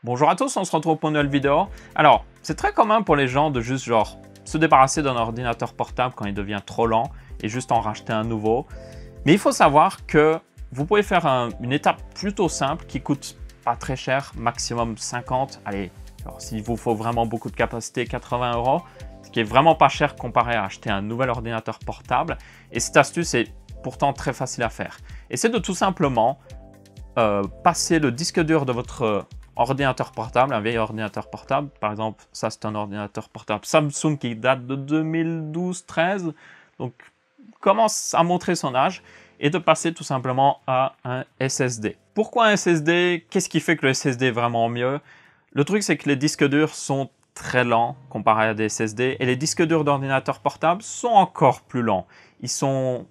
Bonjour à tous, on se retrouve pour une nouvelle vidéo. Alors, c'est très commun pour les gens de juste genre se débarrasser d'un ordinateur portable quand il devient trop lent et juste en racheter un nouveau. Mais il faut savoir que vous pouvez faire une étape plutôt simple qui coûte pas très cher, maximum 50. Allez, alors s'il vous faut vraiment beaucoup de capacité, 80 €, ce qui est vraiment pas cher comparé à acheter un nouvel ordinateur portable. Et cette astuce est pourtant très facile à faire. Et c'est de tout simplement passer le disque dur de votre ordinateur portable, un vieil ordinateur portable. Par exemple, ça c'est un ordinateur portable Samsung qui date de 2012-13, donc commence à montrer son âge, et de passer tout simplement à un SSD. Pourquoi un SSD? Qu'est-ce qui fait que le SSD est vraiment mieux? Le truc c'est que les disques durs sont très lents comparé à des SSD, et les disques durs d'ordinateur portable sont encore plus lents. Ils sont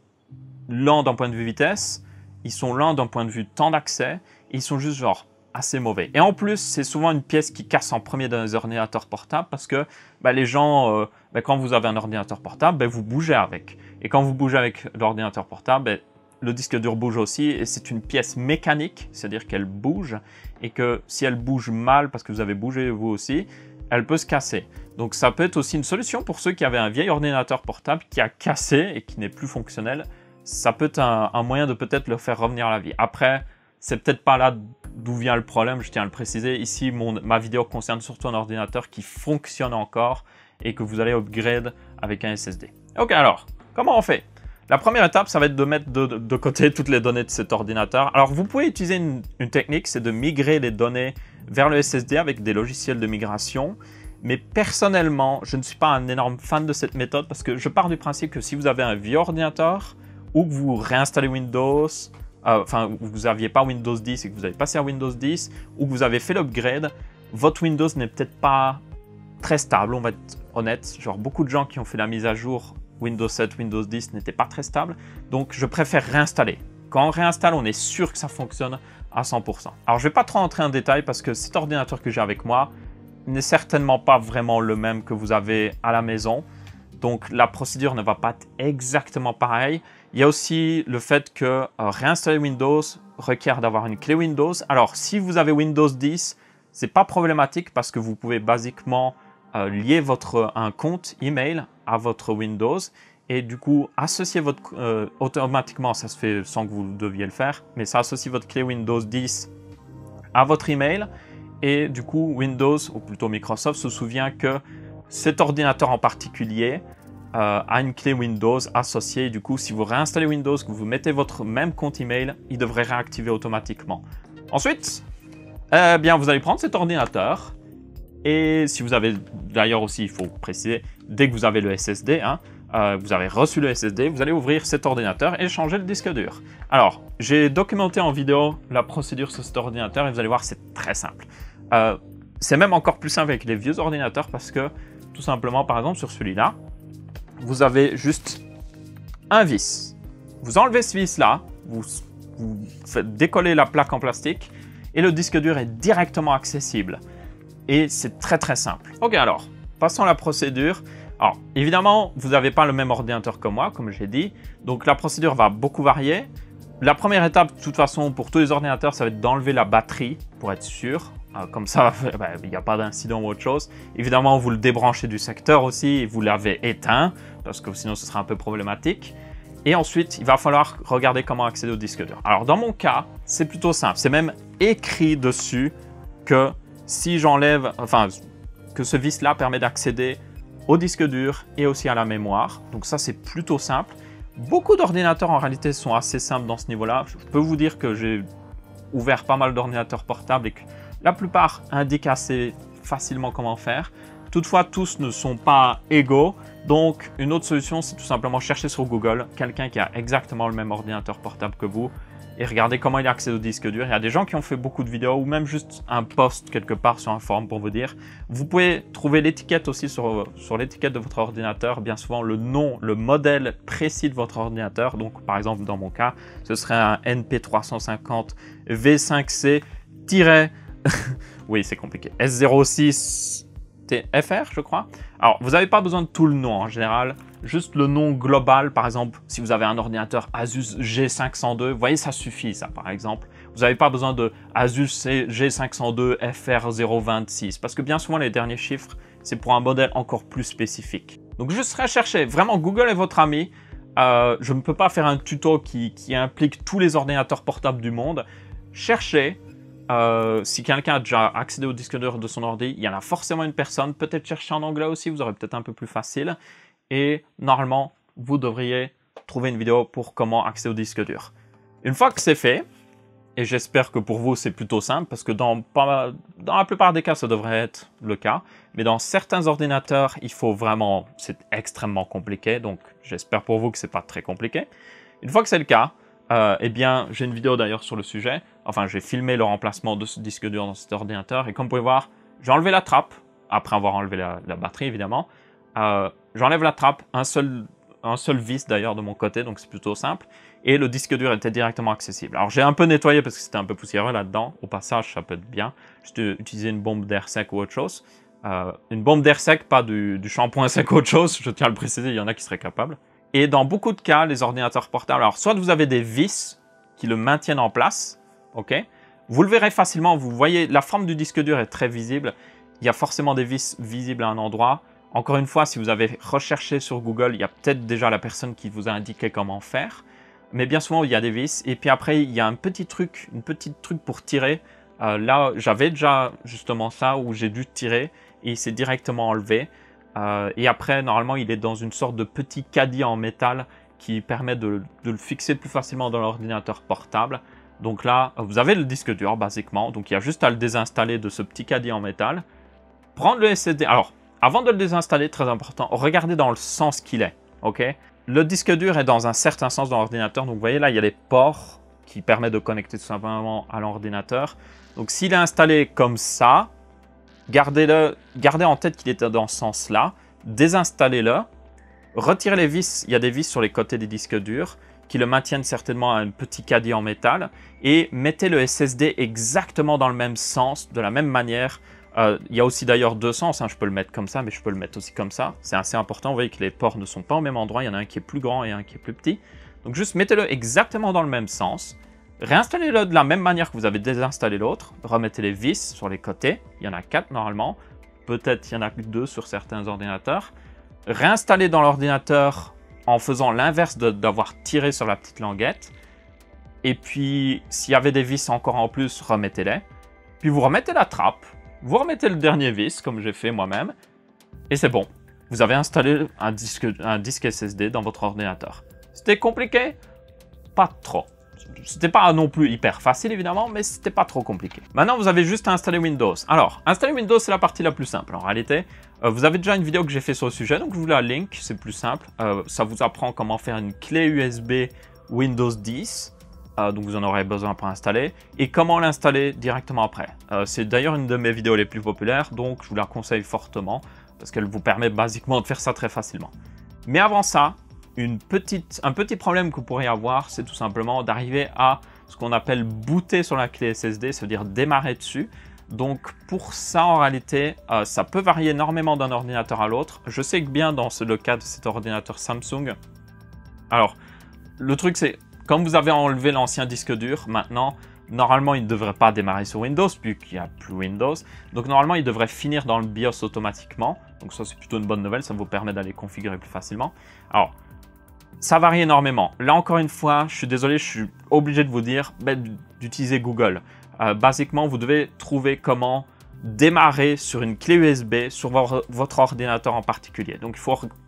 lents d'un point de vue vitesse, ils sont lents d'un point de vue temps d'accès, ils sont juste genre assez mauvais. Et en plus, c'est souvent une pièce qui casse en premier dans les ordinateurs portables parce que les gens, quand vous avez un ordinateur portable, vous bougez avec. Et quand vous bougez avec l'ordinateur portable, le disque dur bouge aussi, et c'est une pièce mécanique, c'est-à-dire qu'elle bouge, et que si elle bouge mal parce que vous avez bougé vous aussi, elle peut se casser. Donc ça peut être aussi une solution pour ceux qui avaient un vieil ordinateur portable qui a cassé et qui n'est plus fonctionnel. Ça peut être un moyen de peut-être le faire revenir à la vie. Après, c'est peut-être pas là d'où vient le problème, je tiens à le préciser. Ici, ma vidéo concerne surtout un ordinateur qui fonctionne encore et que vous allez upgrade avec un SSD. Ok, alors, comment on fait? La première étape, ça va être de mettre de côté toutes les données de cet ordinateur. Alors, vous pouvez utiliser une technique, c'est de migrer les données vers le SSD avec des logiciels de migration. Mais personnellement, je ne suis pas un énorme fan de cette méthode parce que je pars du principe que si vous avez un vieux ordinateur ou que vous réinstallez Windows, vous n'aviez pas Windows 10 et que vous avez passé à Windows 10, ou que vous avez fait l'upgrade, votre Windows n'est peut-être pas très stable, on va être honnête. Genre, beaucoup de gens qui ont fait la mise à jour Windows 7, Windows 10 n'étaient pas très stables. Donc, je préfère réinstaller. Quand on réinstalle, on est sûr que ça fonctionne à 100%. Alors, je ne vais pas trop entrer en détail parce que cet ordinateur que j'ai avec moi n'est certainement pas vraiment le même que vous avez à la maison. Donc, la procédure ne va pas être exactement pareille. Il y a aussi le fait que réinstaller Windows requiert d'avoir une clé Windows. Alors, si vous avez Windows 10, ce n'est pas problématique parce que vous pouvez basiquement lier un compte email à votre Windows et du coup, associer automatiquement, ça se fait sans que vous deviez le faire, mais ça associe votre clé Windows 10 à votre email et du coup, Windows, ou plutôt Microsoft, se souvient que cet ordinateur en particulier a une clé Windows associée. Du coup, si vous réinstallez Windows, que vous mettez votre même compte email, il devrait réactiver automatiquement. Ensuite, vous allez prendre cet ordinateur et si vous avez, d'ailleurs aussi, il faut préciser, dès que vous avez le SSD, vous avez reçu le SSD, vous allez ouvrir cet ordinateur et changer le disque dur. Alors, j'ai documenté en vidéo la procédure sur cet ordinateur et vous allez voir, c'est très simple. C'est même encore plus simple avec les vieux ordinateurs parce que, tout simplement, par exemple, sur celui-là, vous avez juste un vis. Vous enlevez ce vis-là, vous faites décoller la plaque en plastique et le disque dur est directement accessible. Et c'est très très simple. Ok, alors, passons à la procédure. Alors, évidemment, vous n'avez pas le même ordinateur que moi, comme j'ai dit. Donc, la procédure va beaucoup varier. La première étape, de toute façon, pour tous les ordinateurs, ça va être d'enlever la batterie pour être sûr. Comme ça, il n'y a pas d'incident ou autre chose. Évidemment, vous le débranchez du secteur aussi et vous l'avez éteint parce que sinon, ce sera un peu problématique. Et ensuite, il va falloir regarder comment accéder au disque dur. Alors, dans mon cas, c'est plutôt simple. C'est même écrit dessus que si j'enlève, que ce vis-là permet d'accéder au disque dur et aussi à la mémoire. Donc ça, c'est plutôt simple. Beaucoup d'ordinateurs, en réalité, sont assez simples dans ce niveau-là. Je peux vous dire que j'ai ouvert pas mal d'ordinateurs portables et que la plupart indiquent assez facilement comment faire. Toutefois, tous ne sont pas égaux. Donc, une autre solution, c'est tout simplement chercher sur Google quelqu'un qui a exactement le même ordinateur portable que vous et regarder comment il accède au disque dur. Il y a des gens qui ont fait beaucoup de vidéos ou même juste un post quelque part sur un forum pour vous dire. Vous pouvez trouver l'étiquette aussi sur l'étiquette de votre ordinateur, bien souvent le nom, le modèle précis de votre ordinateur. Donc, par exemple, dans mon cas, ce serait un NP350 V5C- oui, c'est compliqué. S06 TFR, je crois. Alors, vous n'avez pas besoin de tout le nom en général, juste le nom global. Par exemple, si vous avez un ordinateur Asus G502, vous voyez, ça suffit, ça, par exemple. Vous n'avez pas besoin de Asus G502 FR026 parce que bien souvent les derniers chiffres, c'est pour un modèle encore plus spécifique. Donc juste recherchez, vraiment Google est votre ami. Je ne peux pas faire un tuto qui implique tous les ordinateurs portables du monde. Cherchez, si quelqu'un a déjà accédé au disque dur de son ordi, il y en a forcément une personne. Peut-être chercher en anglais aussi, vous aurez peut-être un peu plus facile. Et normalement, vous devriez trouver une vidéo pour comment accéder au disque dur. Une fois que c'est fait, et j'espère que pour vous c'est plutôt simple, parce que dans la plupart des cas ça devrait être le cas, mais dans certains ordinateurs il faut vraiment, c'est extrêmement compliqué, donc j'espère pour vous que c'est pas très compliqué. Une fois que c'est le cas, eh bien j'ai une vidéo d'ailleurs sur le sujet, enfin j'ai filmé le remplacement de ce disque dur dans cet ordinateur, et comme vous pouvez voir, j'ai enlevé la trappe, après avoir enlevé la batterie évidemment, j'enlève la trappe, un seul vis d'ailleurs de mon côté, donc c'est plutôt simple. Et le disque dur était directement accessible. Alors j'ai un peu nettoyé parce que c'était un peu poussiéreux là-dedans. Au passage, ça peut être bien. Juste utiliser une bombe d'air sec ou autre chose. Une bombe d'air sec, pas du shampoing sec ou autre chose. Je tiens à le préciser, il y en a qui seraient capables. Et dans beaucoup de cas, les ordinateurs portables, alors soit vous avez des vis qui le maintiennent en place, ok. Vous le verrez facilement, vous voyez, la forme du disque dur est très visible. Il y a forcément des vis visibles à un endroit. Encore une fois, si vous avez recherché sur Google, il y a peut-être déjà la personne qui vous a indiqué comment faire. Mais bien souvent, il y a des vis. Et puis après, il y a un petit truc pour tirer. Là, j'avais déjà justement ça où j'ai dû tirer et il s'est directement enlevé. Et après, normalement, il est dans une sorte de petit caddie en métal qui permet de le fixer plus facilement dans l'ordinateur portable. Donc là, vous avez le disque dur, basiquement. Donc il y a juste à le désinstaller de ce petit caddie en métal. Prendre le SSD. Alors, avant de le désinstaller, très important, regardez dans le sens qu'il est. Ok ? Le disque dur est dans un certain sens dans l'ordinateur. Donc, vous voyez là, il y a les ports qui permettent de connecter tout simplement à l'ordinateur. Donc, s'il est installé comme ça, gardez en tête qu'il était dans ce sens-là. Désinstallez-le. Retirez les vis. Il y a des vis sur les côtés des disques durs qui le maintiennent certainement à un petit caddie en métal. Et mettez le SSD exactement dans le même sens, de la même manière. Il y a aussi d'ailleurs deux sens, hein. Je peux le mettre comme ça, mais je peux le mettre aussi comme ça. C'est assez important, vous voyez que les ports ne sont pas au même endroit, il y en a un qui est plus grand et un qui est plus petit. Donc juste mettez-le exactement dans le même sens. Réinstallez-le de la même manière que vous avez désinstallé l'autre. Remettez les vis sur les côtés, il y en a 4 normalement. Peut-être il y en a que 2 sur certains ordinateurs. Réinstallez dans l'ordinateur en faisant l'inverse d'avoir tiré sur la petite languette. Et puis, s'il y avait des vis encore en plus, remettez-les. Puis vous remettez la trappe. Vous remettez le dernier vis, comme j'ai fait moi-même, et c'est bon. Vous avez installé un disque SSD dans votre ordinateur. C'était compliqué? Pas trop. C'était pas non plus hyper facile, évidemment, mais c'était pas trop compliqué. Maintenant, vous avez juste à installer Windows. Alors, installer Windows, c'est la partie la plus simple. En réalité, vous avez déjà une vidéo que j'ai fait sur le sujet, donc je vous la link, c'est plus simple. Ça vous apprend comment faire une clé USB Windows 10. Donc vous en aurez besoin pour installer, et comment l'installer directement après. C'est d'ailleurs une de mes vidéos les plus populaires, donc je vous la conseille fortement, parce qu'elle vous permet basiquement de faire ça très facilement. Mais avant ça, un petit problème que vous pourriez avoir, c'est tout simplement d'arriver à ce qu'on appelle booter sur la clé SSD, c'est-à-dire démarrer dessus. Donc pour ça, en réalité, ça peut varier énormément d'un ordinateur à l'autre. Je sais que bien dans le cas de cet ordinateur Samsung, alors le truc c'est, comme vous avez enlevé l'ancien disque dur, maintenant, normalement, il ne devrait pas démarrer sur Windows, puisqu'il n'y a plus Windows. Donc, normalement, il devrait finir dans le BIOS automatiquement. Donc, ça, c'est plutôt une bonne nouvelle. Ça vous permet d'aller configurer plus facilement. Alors, ça varie énormément. Là, encore une fois, je suis désolé, je suis obligé de vous dire d'utiliser Google. Basiquement, vous devez trouver comment démarrer sur une clé USB sur votre ordinateur en particulier. Donc,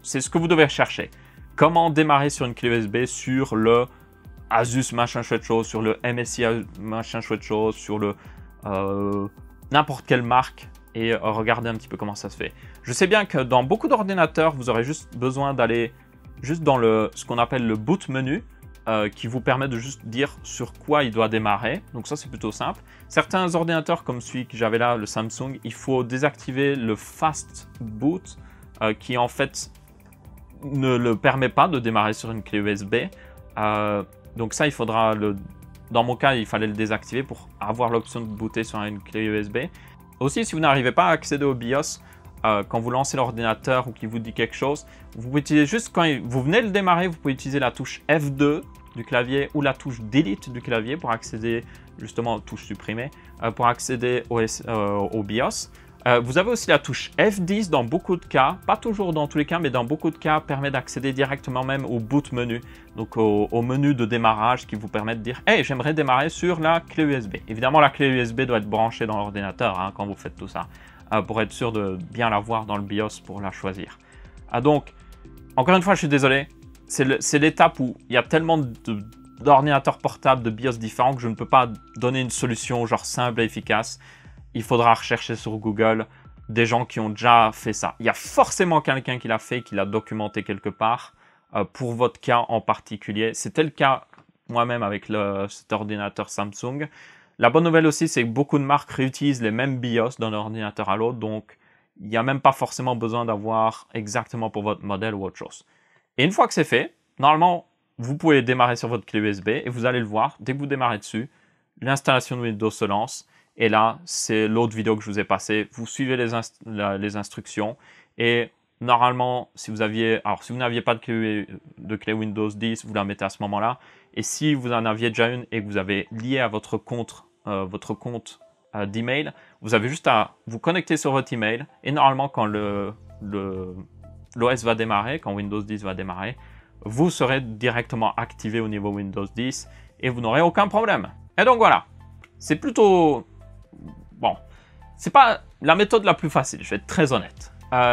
c'est ce que vous devez chercher. Comment démarrer sur une clé USB sur le Asus machin chouette chose, sur le MSI machin chouette chose, sur le n'importe quelle marque, et regardez un petit peu comment ça se fait. Je sais bien que dans beaucoup d'ordinateurs, vous aurez juste besoin d'aller juste dans ce qu'on appelle le boot menu, qui vous permet de juste dire sur quoi il doit démarrer. Donc ça, c'est plutôt simple. Certains ordinateurs comme celui que j'avais là, le Samsung, il faut désactiver le fast boot, qui en fait ne le permet pas de démarrer sur une clé USB. Donc ça, il faudra dans mon cas, il fallait le désactiver pour avoir l'option de booter sur une clé USB. Aussi, si vous n'arrivez pas à accéder au BIOS, quand vous lancez l'ordinateur ou qu'il vous dit quelque chose, vous pouvez utiliser juste quand vous venez de le démarrer, vous pouvez utiliser la touche F2 du clavier ou la touche Delete du clavier pour accéder justement aux touches supprimées, pour accéder au BIOS. Vous avez aussi la touche F10 dans beaucoup de cas, pas toujours dans tous les cas, mais dans beaucoup de cas, permet d'accéder directement même au boot menu, donc au menu de démarrage qui vous permet de dire « Hey, j'aimerais démarrer sur la clé USB ». Évidemment, la clé USB doit être branchée dans l'ordinateur hein, quand vous faites tout ça, pour être sûr de bien la voir dans le BIOS pour la choisir. Donc, encore une fois, je suis désolé, c'est l'étape où il y a tellement d'ordinateurs portables, de BIOS différents que je ne peux pas donner une solution genre simple et efficace. Il faudra rechercher sur Google des gens qui ont déjà fait ça. Il y a forcément quelqu'un qui l'a fait, qui l'a documenté quelque part pour votre cas en particulier. C'était le cas moi-même avec cet ordinateur Samsung. La bonne nouvelle aussi, c'est que beaucoup de marques réutilisent les mêmes BIOS d'un ordinateur à l'autre, donc il n'y a même pas forcément besoin d'avoir exactement pour votre modèle ou autre chose. Et une fois que c'est fait, normalement, vous pouvez démarrer sur votre clé USB et vous allez le voir, dès que vous démarrez dessus, l'installation de Windows se lance. Et là, c'est l'autre vidéo que je vous ai passée. Vous suivez les instructions et normalement, si vous n'aviez pas de clé Windows 10, vous la mettez à ce moment-là. Et si vous en aviez déjà une et que vous avez lié à votre compte d'email, vous avez juste à vous connecter sur votre email et normalement, quand l'OS va démarrer, quand Windows 10 va démarrer, vous serez directement activé au niveau Windows 10 et vous n'aurez aucun problème. Et donc voilà, c'est plutôt... Bon, c'est pas la méthode la plus facile, je vais être très honnête.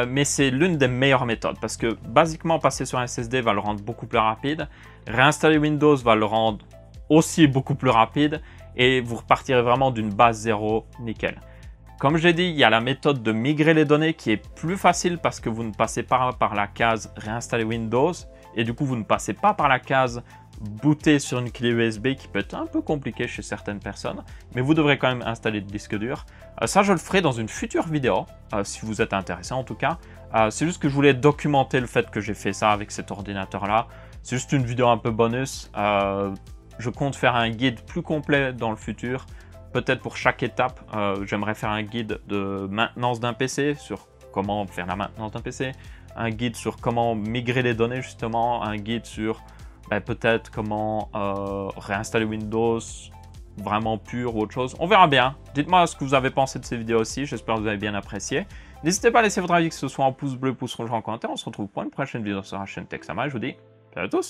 Mais c'est l'une des meilleures méthodes parce que basiquement passer sur un SSD va le rendre beaucoup plus rapide. Réinstaller Windows va le rendre aussi beaucoup plus rapide et vous repartirez vraiment d'une base zéro nickel. Comme j'ai dit, il y a la méthode de migrer les données qui est plus facile parce que vous ne passez pas par la case réinstaller Windows et du coup vous ne passez pas par la case booter sur une clé USB qui peut être un peu compliqué chez certaines personnes, mais vous devrez quand même installer le disque dur. Ça, je le ferai dans une future vidéo, si vous êtes intéressé en tout cas. C'est juste que je voulais documenter le fait que j'ai fait ça avec cet ordinateur-là. C'est juste une vidéo un peu bonus. Je compte faire un guide plus complet dans le futur, peut-être pour chaque étape. J'aimerais faire un guide de maintenance d'un PC, sur comment faire la maintenance d'un PC, un guide sur comment migrer les données justement, un guide sur... peut-être comment réinstaller Windows vraiment pur ou autre chose. On verra bien. Dites-moi ce que vous avez pensé de ces vidéos aussi. J'espère que vous avez bien apprécié. N'hésitez pas à laisser votre avis, que ce soit en pouce bleu, pouce rouge en commentaire. On se retrouve pour une prochaine vidéo sur la chaîne Texama. Je vous dis salut à tous.